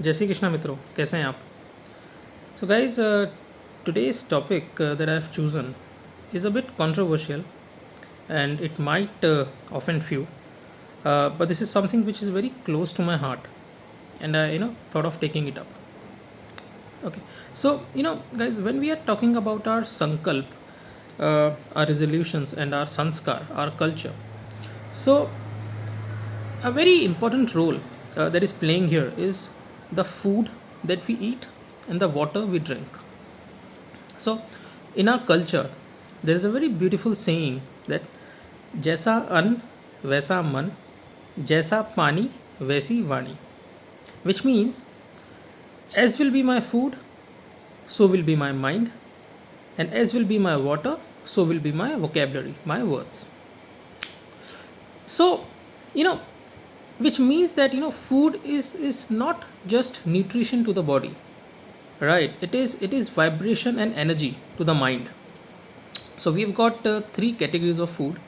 जय श्री कृष्णा मित्रों, कैसे हैं आप? So guys, today's topic that I have chosen is a bit controversial and it might offend few, but this is something which is very close to my heart and I thought of taking it up. Okay, so guys, when we are talking about our sankalp, our resolutions and our sanskar, our culture, so a very important role that is playing here is the food that we eat and the water we drink. So, in our culture, there is a very beautiful saying that जैसा अन्न वैसा मन, जैसा पानी वैसी वाणी, which means as will be my food, so will be my mind, and as will be my water, so will be my vocabulary, my words. So, you know, which means that food is not just nutrition to the body, right? It is vibration and energy to the mind. So we've got three categories of food: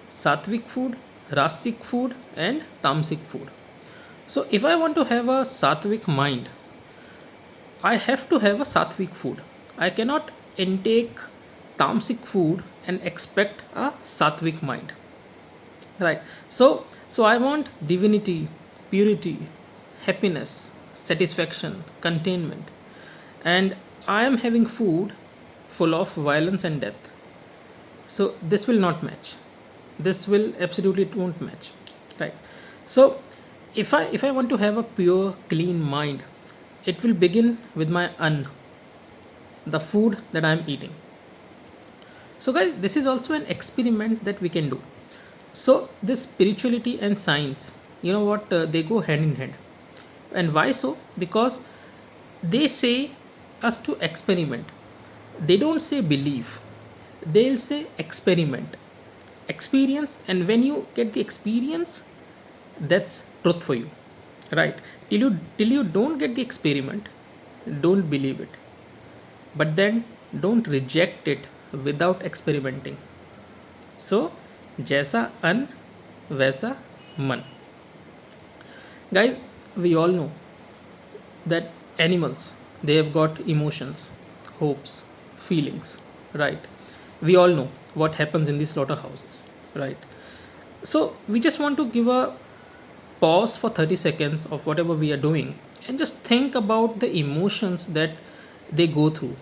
sattvic food, rasic food, and tamasic food. So if I want to have a sattvic mind, I have to have a sattvic food. I cannot intake tamasic food and expect a sattvic mind, right? So I want divinity, purity, happiness, satisfaction, containment, and I am having food full of violence and death. So this will not match. This will absolutely won't match, right? So if I want to have a pure clean mind, it will begin with my the food that I am eating. So guys, this is also an experiment that we can do. So this spirituality and science, they go hand in hand. And why so? Because they say us to experiment. They don't say believe, they'll say experiment, experience, and when you get the experience, that's truth for you, right? Till you don't get the experiment, don't believe it, but then don't reject it without experimenting. So जैसा अन्न वैसा मन. Guys, we all know that animals, they have got emotions, hopes, feelings, right? We all know what happens in the slaughterhouses, right? So we just want to give a pause for 30 seconds of whatever we are doing and just think about the emotions that they go through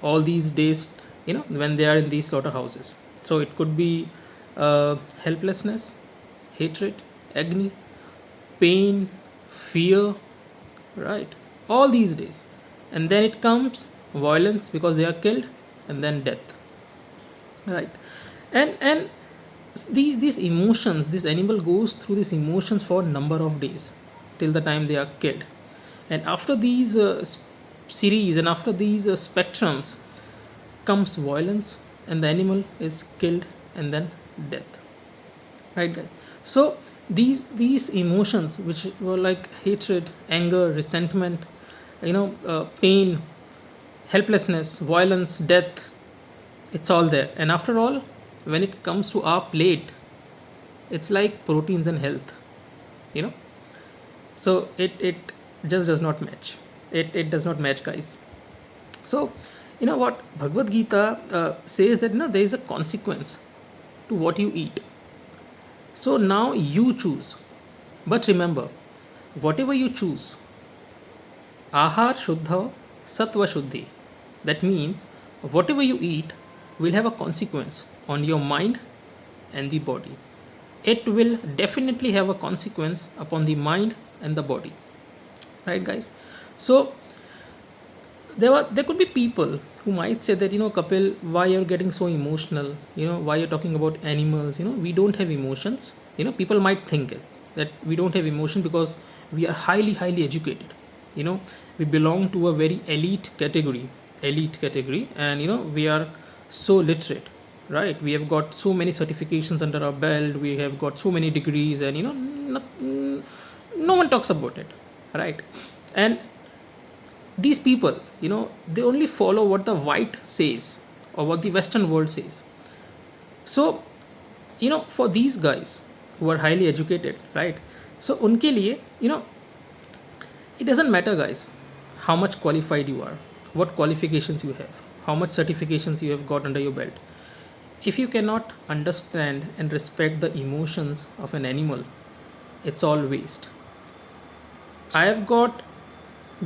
all these days, when they are in these slaughterhouses. So it could be helplessness, hatred, agony, pain, fear, right? All these days. And then it comes violence because they are killed, and then death, right? And these emotions, this animal goes through these emotions for a number of days till the time they are killed. And after these series and after these spectrums comes violence, and the animal is killed, and then death, right guys? So these emotions, which were like hatred, anger, resentment, pain, helplessness, violence, death, it's all there. And after all, when it comes to our plate, it's like proteins and health, you know so it just does not match. It does not match, guys. So what Bhagavad Gita says that there is a consequence to what you eat. So now you choose. But remember, whatever you choose, ahar shuddha sattva shuddhi. That means whatever you eat will have a consequence on your mind and the body. It will definitely have a consequence upon the mind and the body, right guys? So there could be people who might say that, Kapil, why you're getting so emotional, why you're talking about animals, we don't have emotions. People might think it, that we don't have emotion because we are highly educated. We belong to a very elite category, and we are so literate, right? We have got so many certifications under our belt, we have got so many degrees, and no one talks about it, right? And these people, they only follow what the white says or what the Western world says. So for these guys who are highly educated, right? So unke liye, It doesn't matter, guys, how much qualified you are, what qualifications you have, how much certifications you have got under your belt. If you cannot understand and respect the emotions of an animal, it's all waste. I have got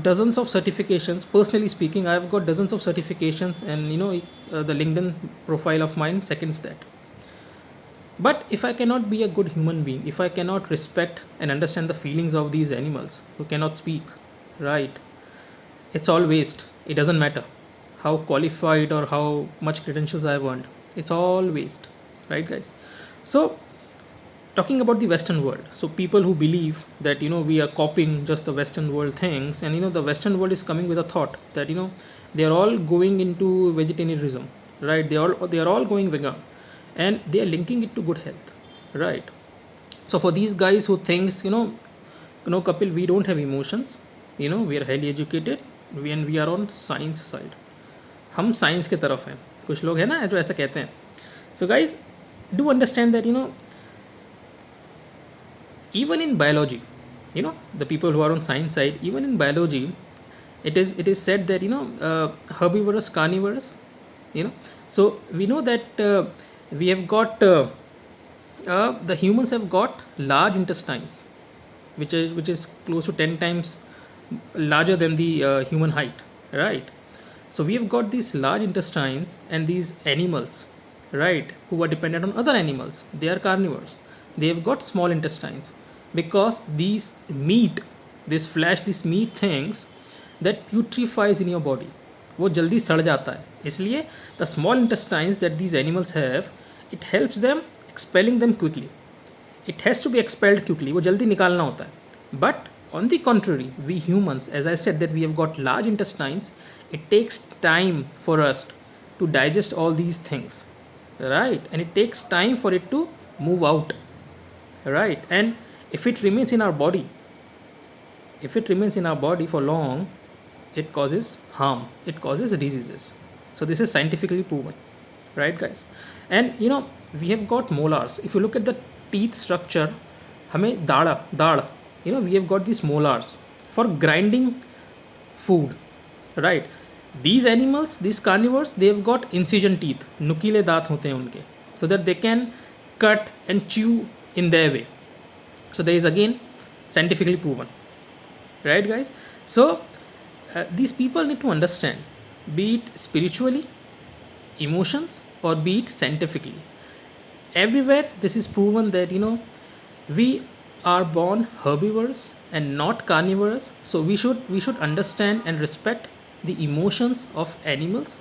dozens of certifications. Personally speaking, I have got dozens of certifications, and the LinkedIn profile of mine seconds that. But if I cannot be a good human being, if I cannot respect and understand the feelings of these animals who cannot speak, right, it's all waste. It doesn't matter how qualified or how much credentials I've earned. It's all waste, right, guys? So, talking about the Western world, so people who believe that we are copying just the Western world things, and the Western world is coming with a thought that they are all going into vegetarianism, right? They are all going vegan, and they are linking it to good health, right? So for these guys who thinks Kapil, we don't have emotions, we are highly educated, and we are on science side, हम science की तरफ हैं, कुछ लोग हैं ना जो ऐसा कहते हैं. So guys, do understand that even in biology, the people who are on science side, even in biology, it is said that herbivorous, carnivorous, so we know that we have got the humans have got large intestines, which is close to 10 times larger than the human height, right? So we have got these large intestines, and these animals, right, who are dependent on other animals, they are carnivores. They have got small intestines, because these meat, this flesh, these meat things that putrefies in your body, वो जल्दी सड़ जाता है. इसलिए the small intestines that these animals have, it helps them expelling them quickly. It has to be expelled quickly, वो जल्दी निकालना होता है. But on the contrary, we humans, as I said, that we have got large intestines, it takes time for us to digest all these things, right? And it takes time for it to move out, right? And if it remains in our body, for long, it causes harm, it causes diseases. So this is scientifically proven, right, guys? And we have got molars. If you look at the teeth structure, हमें दाढ़, we have got these molars for grinding food, right? These animals, these carnivores, they have got incision teeth, नुकीले दांत होते हैं उनके, so that they can cut and chew in their way. So there is again scientifically proven, right, guys? So these people need to understand, be it spiritually, emotions, or be it scientifically. Everywhere this is proven that we are born herbivores and not carnivores. So we should understand and respect the emotions of animals,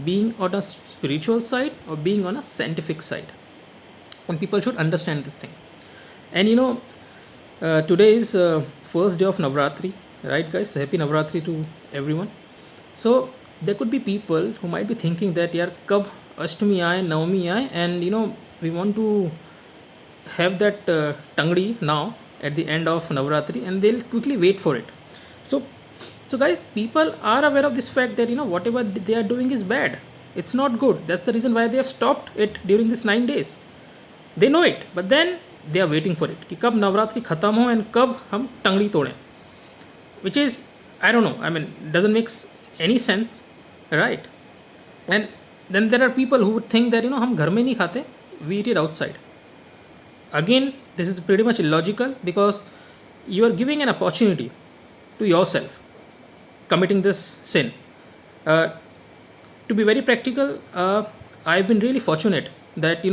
being on a spiritual side or being on a scientific side, and people should understand this thing. And today is first day of Navratri, right, guys? So happy Navratri to everyone. So there could be people who might be thinking that yaar kab Ashtami aaye, Navami aaye, and we want to have that tangdi now at the end of Navratri, and they'll quickly wait for it. So guys, people are aware of this fact that whatever they are doing is bad. It's not good. That's the reason why they have stopped it during these 9 days. They know it, but then they are waiting for it कि कब नवरात्रि खत्म हो and कब हम टंगड़ी तोड़ें, which is, I don't know, I mean, doesn't make any sense, right? And then there are people who would think that हम घर में नहीं खाते, we eat it outside. Again, this is pretty much illogical, because you are giving an opportunity to yourself committing this sin. To be very practical, I've been really fortunate that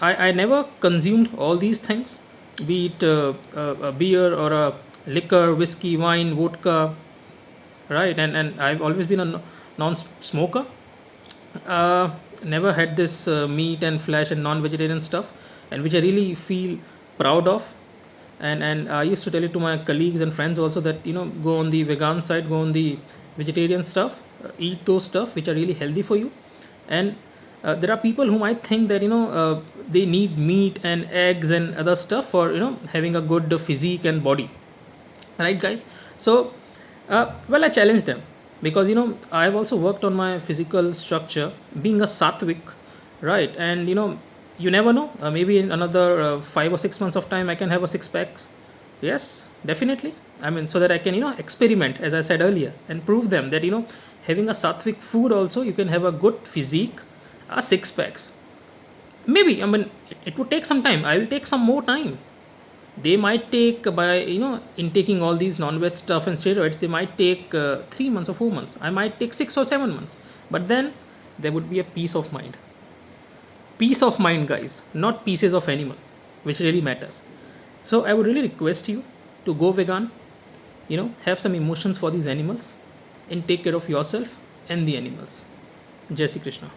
I never consumed all these things, be it a beer or a liquor, whiskey, wine, vodka, right? And I've always been a non-smoker. Never had this meat and flesh and non-vegetarian stuff, and which I really feel proud of. And I used to tell it to my colleagues and friends also that go on the vegan side, go on the vegetarian stuff, eat those stuff which are really healthy for you. And there are people who might think that they need meat and eggs and other stuff for having a good physique and body, right, guys? So well, I challenge them, because I've also worked on my physical structure, being a sattvic, right? And you never know, maybe in another 5 or 6 months of time I can have a 6 packs. Yes, definitely, I mean, so that I can, experiment, as I said earlier, and prove them that, having a sattvic food also, you can have a good physique, a six packs. Maybe, I mean, it would take some time. I will take some more time. They might take, by, intaking all these non-veg stuff and steroids, they might take 3 months or 4 months. I might take 6 or 7 months. But then there would be a peace of mind. Peace of mind, guys, not pieces of animal, which really matters. So I would really request you to go vegan, have some emotions for these animals, and take care of yourself and the animals. Jai Shri Krishna.